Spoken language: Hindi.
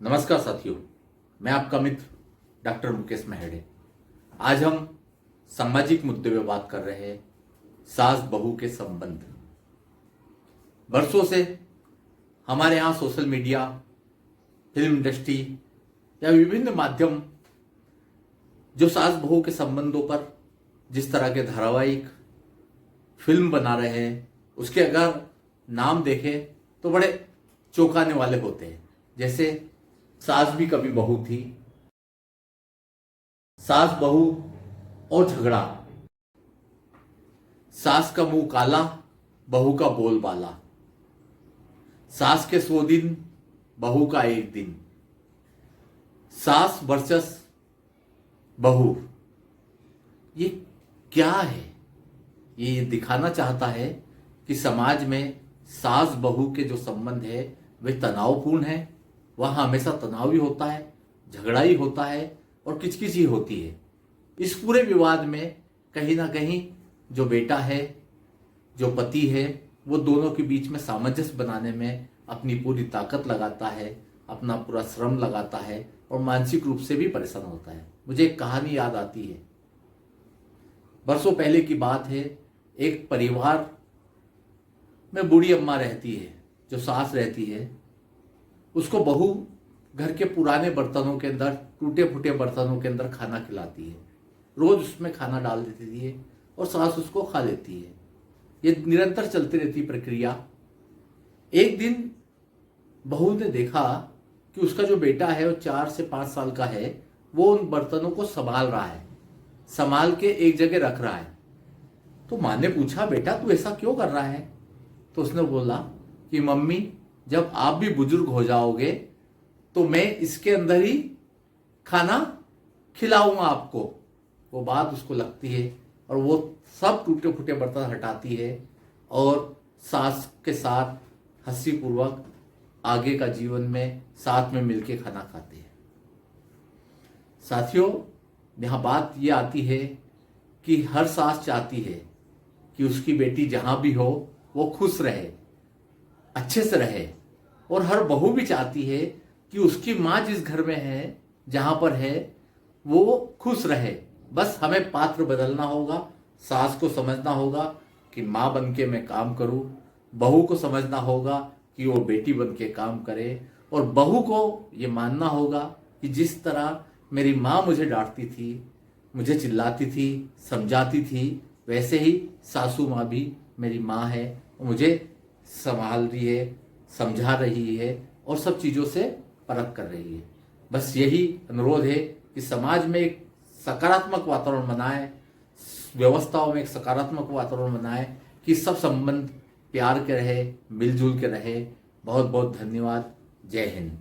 नमस्कार साथियों, मैं आपका मित्र डॉक्टर मुकेश मेहड़े। आज हम सामाजिक मुद्दे पे बात कर रहे हैं, सास बहू के संबंध। वर्षों से हमारे यहाँ सोशल मीडिया, फिल्म इंडस्ट्री या विभिन्न माध्यम जो सास बहू के संबंधों पर जिस तरह के धारावाहिक फिल्म बना रहे हैं, उसके अगर नाम देखें तो बड़े चौंकाने वाले होते हैं। जैसे सास भी कभी बहू थी, सास बहू और झगड़ा, सास का मुंह काला बहू का बोलबाला, सास के 100 दिन बहू का 1 दिन, सास वर्सेस बहू। ये क्या है? ये दिखाना चाहता है कि समाज में सास बहू के जो संबंध है वे तनावपूर्ण है। वहाँ हमेशा तनाव ही होता है, झगड़ा ही होता है और किचकिच ही होती है। इस पूरे विवाद में कहीं ना कहीं जो बेटा है, जो पति है, वो दोनों के बीच में सामंजस्य बनाने में अपनी पूरी ताकत लगाता है, अपना पूरा श्रम लगाता है और मानसिक रूप से भी परेशान होता है। मुझे एक कहानी याद आती है। बरसों पहले की बात है। एक परिवार में बूढ़ी अम्मा रहती है, जो सास रहती है। उसको बहू घर के पुराने बर्तनों के अंदर, टूटे फूटे बर्तनों के अंदर खाना खिलाती है। रोज उसमें खाना डाल देती है और सास उसको खा लेती है। ये निरंतर चलती रहती प्रक्रिया। एक दिन बहू ने देखा कि उसका जो बेटा है वो 4 से 5 साल का है, वो उन बर्तनों को संभाल रहा है, संभाल के एक जगह रख रहा है। तो माँ ने पूछा, बेटा तू ऐसा क्यों कर रहा है? तो उसने बोला कि मम्मी, जब आप भी बुजुर्ग हो जाओगे तो मैं इसके अंदर ही खाना खिलाऊंगा आपको। वो बात उसको लगती है और वो सब टूटे फूटे बर्तन हटाती है और सास के साथ हंसी पूर्वक आगे का जीवन में साथ में मिलके खाना खाते हैं। साथियों, यहाँ बात ये आती है कि हर सास चाहती है कि उसकी बेटी जहां भी हो वो खुश रहे, अच्छे से रहे, और हर बहू भी चाहती है कि उसकी माँ जिस घर में है, जहां पर है, वो खुश रहे। बस हमें पात्र बदलना होगा। सास को समझना होगा कि माँ बन के मैं काम करूं, बहू को समझना होगा कि वो बेटी बन के काम करे, और बहू को ये मानना होगा कि जिस तरह मेरी माँ मुझे डांटती थी, मुझे चिल्लाती थी, समझाती थी, वैसे ही सासू माँ भी मेरी माँ है, मुझे संभाल रही है, समझा रही है और सब चीज़ों से परख कर रही है। बस यही अनुरोध है कि समाज में एक सकारात्मक वातावरण बनाए, व्यवस्थाओं में एक सकारात्मक वातावरण बनाए कि सब संबंध प्यार के रहे, मिलजुल के रहे। बहुत बहुत धन्यवाद। जय हिंद।